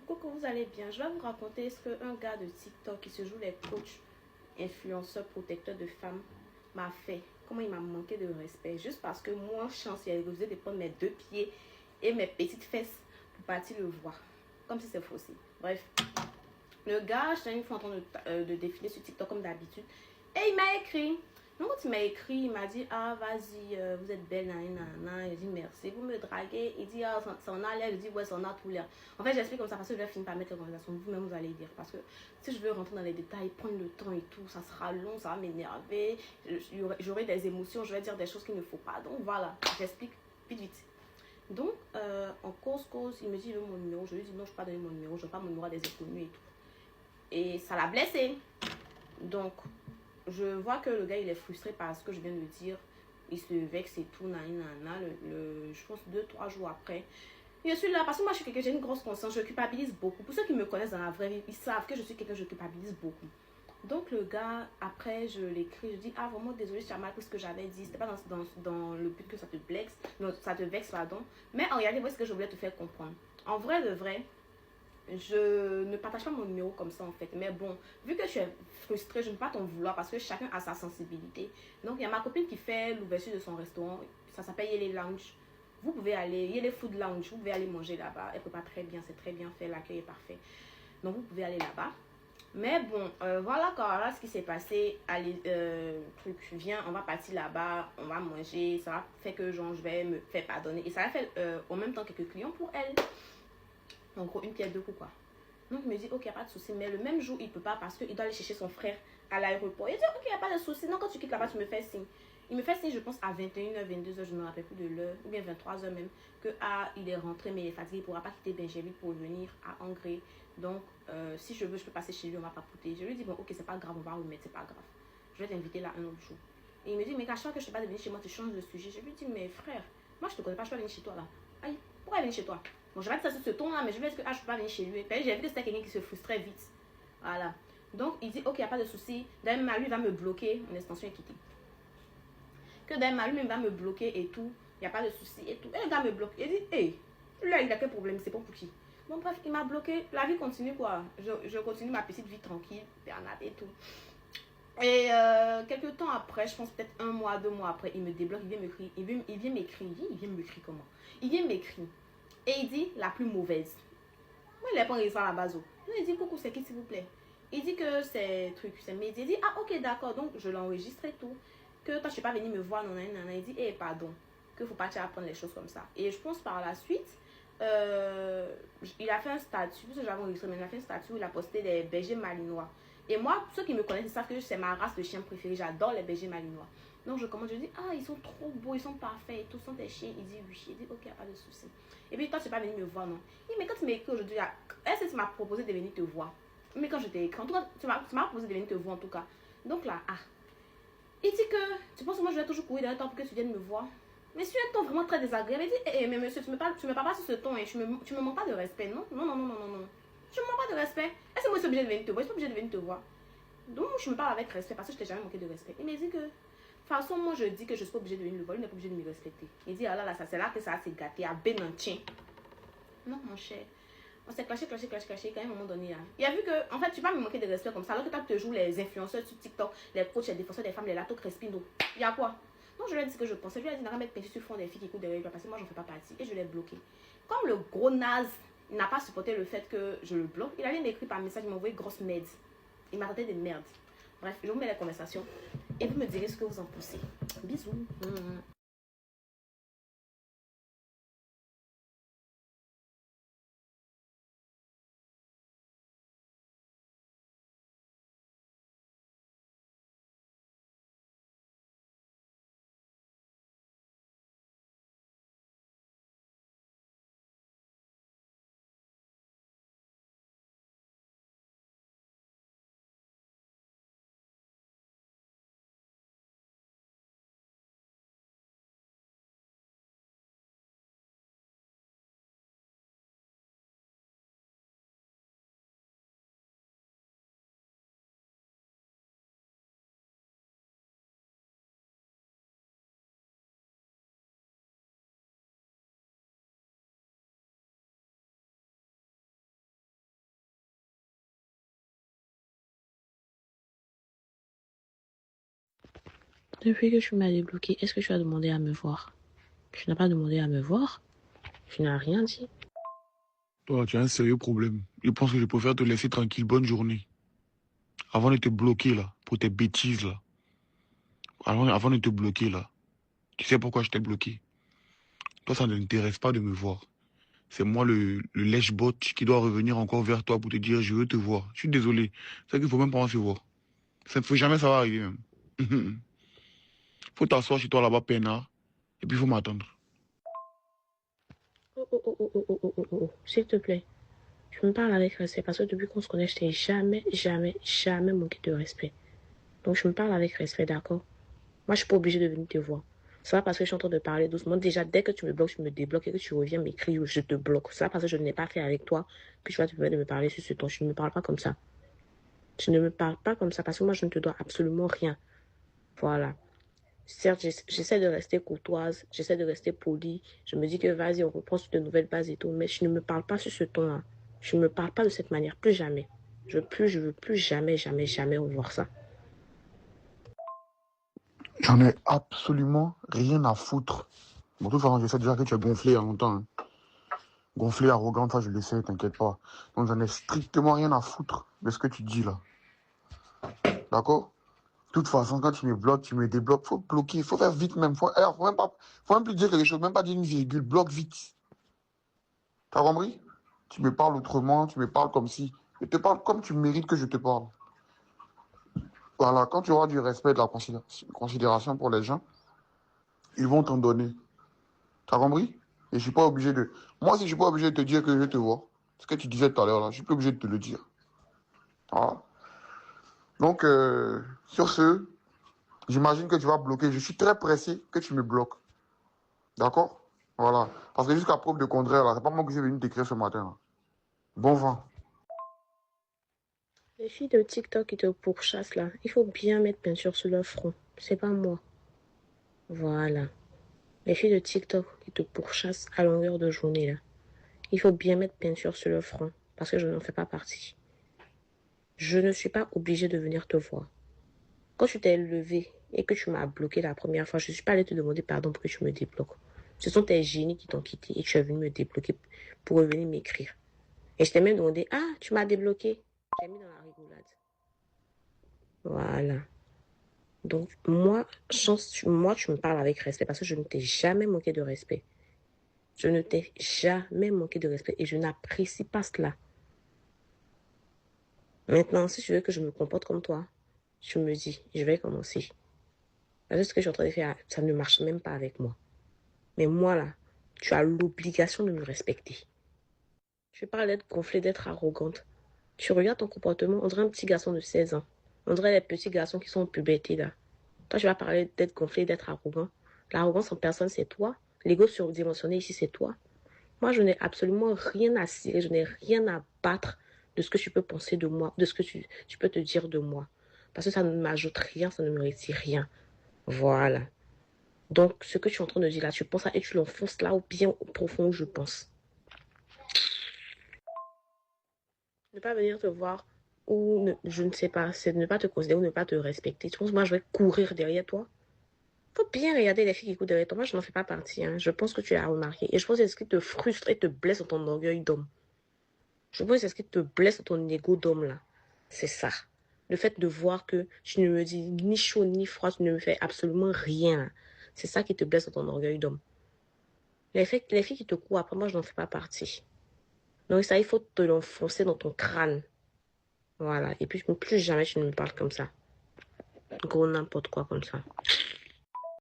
Coucou, vous allez bien? Je vais vous raconter ce qu'un gars de TikTok qui se joue les coachs, influenceurs, protecteurs de femmes m'a fait. Comment il m'a manqué de respect. Juste parce que moi, chance, il a refusé de prendre mes deux pieds et mes petites fesses pour partir le voir. Comme si c'est faussé. Bref. Le gars, j'étais une fois en train de défiler sur TikTok comme d'habitude. Et il m'a écrit. Donc, quand il m'a écrit, il m'a dit, ah, vas-y, vous êtes belle, nanana. Il dit, merci, vous me draguez. Il dit, ah, ça en a l'air. Je dis, ouais, ça en a tout l'air. En fait, j'explique comme ça parce que je vais finir par mettre la conversation. Vous-même, vous allez dire. Parce que si je veux rentrer dans les détails, prendre le temps et tout, ça sera long, ça va m'énerver. J'aurai des émotions, je vais dire des choses qu'il ne faut pas. Donc, voilà, j'explique vite, vite. Donc, en cause, il me dit, il veut mon numéro. Je lui dis, non, je ne peux pas donner mon numéro. Je ne veux pas mon numéro à des inconnus et tout. Et ça l'a blessé. Donc, je vois que le gars, il est frustré par ce que je viens de dire. Il se vexe et tout, je pense 2-3 jours après. Je suis là parce que moi, je suis quelqu'un, j'ai une grosse conscience, je culpabilise beaucoup. Pour ceux qui me connaissent dans la vraie vie, ils savent que je suis quelqu'un, je culpabilise beaucoup. Donc, le gars, après, je l'écris, je dis, ah, vraiment, désolé, je t'ai mal pris ce que j'avais dit. C'était pas dans le but que ça te vexe, non, ça te vexe, pardon. Mais en réalité, voici ce que je voulais te faire comprendre. En vrai, de vrai, je ne partage pas mon numéro comme ça en fait. Mais bon, vu que je suis frustrée, je ne peux pas t'en vouloir parce que chacun a sa sensibilité. Donc, il y a ma copine qui fait l'ouverture de son restaurant. Ça s'appelle Yele Lounge. Vous pouvez aller, Yele Food Lounge, vous pouvez aller manger là-bas. Elle prépare très bien, c'est très bien fait, l'accueil est parfait. Donc, vous pouvez aller là-bas. Mais bon, voilà là, ce qui s'est passé. Allez, viens, on va partir là-bas, on va manger. Ça va faire que genre, je vais me faire pardonner. Et ça va faire en même temps quelques clients pour elle. En gros, une pierre deux coups, quoi. Donc, il me dit, ok, il n'y a pas de souci. Mais le même jour, il ne peut pas parce qu'il doit aller chercher son frère à l'aéroport. Il dit, ok, il n'y a pas de souci. Non, quand tu quittes là-bas, tu me fais signe. Il me fait signe, je pense, à 21h, 22h, je ne me rappelle plus de l'heure, ou bien 23h même, que il est rentré, mais il est fatigué, il ne pourra pas quitter Benjamin pour venir à Angers. Donc, si je veux, je peux passer chez lui, on va papoter. Je lui dis, bon, ok, c'est pas grave, on va remettre, c'est pas grave. Je vais t'inviter là un autre jour. Et il me dit, mais à chaque fois que je ne pas de venir chez moi, tu changes de sujet. Je lui dis, mais frère, moi, je ne te connais pas, je peux venir chez toi là. Aïe, pourquoi venir chez toi? Bon, je vais dire ça sur ce ton là, mais je vais dire que je ne peux pas venir chez lui. J'ai vu que c'était quelqu'un qui se frustrait vite. Voilà. Donc, il dit, ok, il n'y a pas de souci. D'ailleurs, lui va me bloquer. Mon extension est quittée. Que d'ailleurs, lui va me bloquer et tout. Il n'y a pas de souci et tout. Et le gars me bloque. Il dit, hey, là, il a quel problème? C'est pas pour qui? Bon, bref, il m'a bloqué. La vie continue, quoi. Je continue ma petite vie tranquille, Bernard et tout. Et quelques temps après, je pense peut-être 1 mois, 2 mois après, il me débloque, il vient m'écrire. Il vient m'écrire. Il vient m'écrire comment? Il vient m'écrire. Et il dit la plus mauvaise. Moi, il est pas réussi à la base. Il dit, coucou, c'est qui s'il vous plaît? Il dit que c'est truc, c'est média. Il dit, ah ok, d'accord. Donc, je l'enregistre et tout. Que toi, je ne suis pas venu me voir, non. Il dit, eh, pardon. Que faut pas apprendre les choses comme ça. Et je pense par la suite, il a fait un statut, parce que j'avais enregistré, mais il a fait un statut où il a posté des bergers malinois. Et moi, ceux qui me connaissent, ils savent que c'est ma race de chien préférée. J'adore les bergers malinois. Donc, je commence, je dis, ah, ils sont trop beaux, ils sont parfaits, tous sont des chiens. Il dit, oui. Il dit, ok, pas de souci. Et puis, toi, tu n'es pas venu me voir, non? Il dit, mais quand tu m'as écrit aujourd'hui, est-ce que tu m'as proposé de venir te voir? Mais quand je t'ai écrit, en tout cas, tu m'as proposé de venir te voir, en tout cas. Donc là, il dit que, tu penses que moi, je vais toujours courir derrière toi pour que tu viennes me voir? Mais sur un ton vraiment très désagréable, il dit, mais monsieur, tu me parles pas sur ce ton et tu me manques pas de respect, non? Non. Je ne me manque pas de respect. Est-ce que moi, je suis obligée de venir te voir? Je suis pas obligée de venir te voir. Donc, je me parle avec respect parce que je t'ai jamais manqué de respect. Il me dit que, de toute façon, moi, je dis que je suis pas obligée de venir le voir. Il n'est pas obligé de me respecter. Il dit, ah là, ça, c'est là que ça s'est gâté à Bénantien. Non, mon cher. On s'est clashé, quand même, à un moment donné, là. Il a vu que, en fait, tu vas me manquer de respect comme ça. Alors que toi, tu te joues les influenceurs sur TikTok, les coachs, les défenseurs des femmes, les latos crespino. Il y a quoi? Donc, je lui ai dit ce que je pensais. Je lui ai dit, n'arrête mettre pinceau sur le front des filles qui courent derrière lui parce que moi, j'en fais pas partie. Et je l'ai bloqué. Comme le gros naze n'a pas supporté le fait que je le bloque, il allait m'écrire par message, il m'a envoyé grosse merde. Il m'a traité de merde. Bref, je vous mets la conversation et vous me direz ce que vous en pensez. Bisous. Depuis que tu m'as débloqué, est-ce que tu as demandé à me voir? Tu n'as pas demandé à me voir? Tu n'as rien dit? Toi, tu as un sérieux problème. Je pense que je préfère te laisser tranquille. Bonne journée. Avant de te bloquer, là, pour tes bêtises, là. Avant de te bloquer, là. Tu sais pourquoi je t'ai bloqué? Toi, ça ne t'intéresse pas de me voir. C'est moi le lèche-bot qui doit revenir encore vers toi pour te dire je veux te voir. Je suis désolé. C'est qu'il faut même pas en se voir. Ça ne faut jamais ça va arriver même. Faut t'asseoir chez toi là-bas, peinard. Et puis il faut m'attendre. Oh. S'il te plaît, tu me parles avec respect parce que depuis qu'on se connaît, je t'ai jamais manqué de respect. Donc je me parle avec respect, d'accord? Moi, je suis pas obligée de venir te voir. C'est pas parce que je suis en train de parler doucement. Déjà, dès que tu me bloques, tu me débloques et que tu reviens m'écrire, je te bloque. C'est pas parce que je ne l'ai pas fait avec toi que tu vas te permettre de me parler sur ce ton. Tu ne me parles pas comme ça. Tu ne me parles pas comme ça parce que moi, je ne te dois absolument rien. Voilà. Certes, j'essaie de rester courtoise, j'essaie de rester polie. Je me dis que vas-y, on reprend sur de nouvelles bases et tout. Mais je ne me parle pas sur ce ton-là. Je ne me parle pas de cette manière. Plus jamais. Je veux plus jamais revoir ça. J'en ai absolument rien à foutre. Bon, de toute façon, je sais déjà que tu es gonflé il y a longtemps. Hein. Gonflé, arrogant, ça je le sais, t'inquiète pas. Donc j'en ai strictement rien à foutre de ce que tu dis là. D'accord? De toute façon, quand tu me bloques, tu me débloques. Faut bloquer, faut faire vite même. Faut même plus dire quelque chose, même pas dire une virgule. Bloque vite. T'as compris? Tu me parles autrement, tu me parles comme si. Je te parle comme tu mérites que je te parle. Voilà, quand tu auras du respect et de la considération pour les gens, ils vont t'en donner. T'as compris? Et je suis pas obligé de. Moi, si je suis pas obligé de te dire que je te vois, ce que tu disais tout à l'heure là, je suis plus obligé de te le dire. Voilà. Donc, sur ce, j'imagine que tu vas bloquer. Je suis très pressé que tu me bloques. D'accord? Voilà. Parce que jusqu'à preuve de contraire, là, c'est pas moi que j'ai venu t'écrire ce matin. Là. Bon vent. Les filles de TikTok qui te pourchassent là, il faut bien mettre peinture sur leur front. C'est pas moi. Voilà. Les filles de TikTok qui te pourchassent à longueur de journée là, il faut bien mettre peinture sur leur front parce que je n'en fais pas partie. Je ne suis pas obligée de venir te voir. Quand tu t'es levé et que tu m'as bloqué la première fois, je ne suis pas allée te demander pardon pour que tu me débloques. Ce sont tes génies qui t'ont quitté et tu es venu me débloquer pour revenir m'écrire. Et je t'ai même demandé, ah, tu m'as débloqué. J'ai mis dans la rigolade. Voilà. Donc, moi, tu me parles avec respect parce que je ne t'ai jamais manqué de respect. Je ne t'ai jamais manqué de respect et je n'apprécie pas cela. Maintenant, si tu veux que je me comporte comme toi, tu me dis, je vais commencer. Parce que ce que je suis en train de faire, ça ne marche même pas avec moi. Mais moi, là, tu as l'obligation de me respecter. Je parle d'être gonflée, d'être arrogante. Tu regardes ton comportement, on dirait un petit garçon de 16 ans. On dirait les petits garçons qui sont en puberté, là. Toi, tu vas parler d'être gonflé, d'être arrogant. L'arrogance en personne, c'est toi. L'ego surdimensionné ici, c'est toi. Moi, je n'ai absolument rien à cirer, je n'ai rien à battre de ce que tu peux penser de moi, de ce que tu peux te dire de moi. Parce que ça ne m'ajoute rien, ça ne me retire rien. Voilà. Donc, ce que tu es en train de dire là, tu penses ça et tu l'enfonces là ou bien au profond où je pense. Ne pas venir te voir ou je ne sais pas, c'est de ne pas te considérer ou ne pas te respecter. Tu penses que moi, je vais courir derrière toi? Faut bien regarder les filles qui courent derrière toi. Moi, je n'en fais pas partie. Hein. Je pense que tu l'as remarqué. Et je pense que c'est ce qui te frustre et te blesse dans ton orgueil d'homme. Je pense que c'est ce qui te blesse dans ton ego d'homme là. C'est ça. Le fait de voir que tu ne me dis ni chaud ni froid, tu ne me fais absolument rien. C'est ça qui te blesse dans ton orgueil d'homme. Les filles qui te courent après, moi, je n'en fais pas partie. Donc ça, il faut te l'enfoncer dans ton crâne. Voilà. Et puis, plus jamais tu ne me parles comme ça. Gros n'importe quoi comme ça.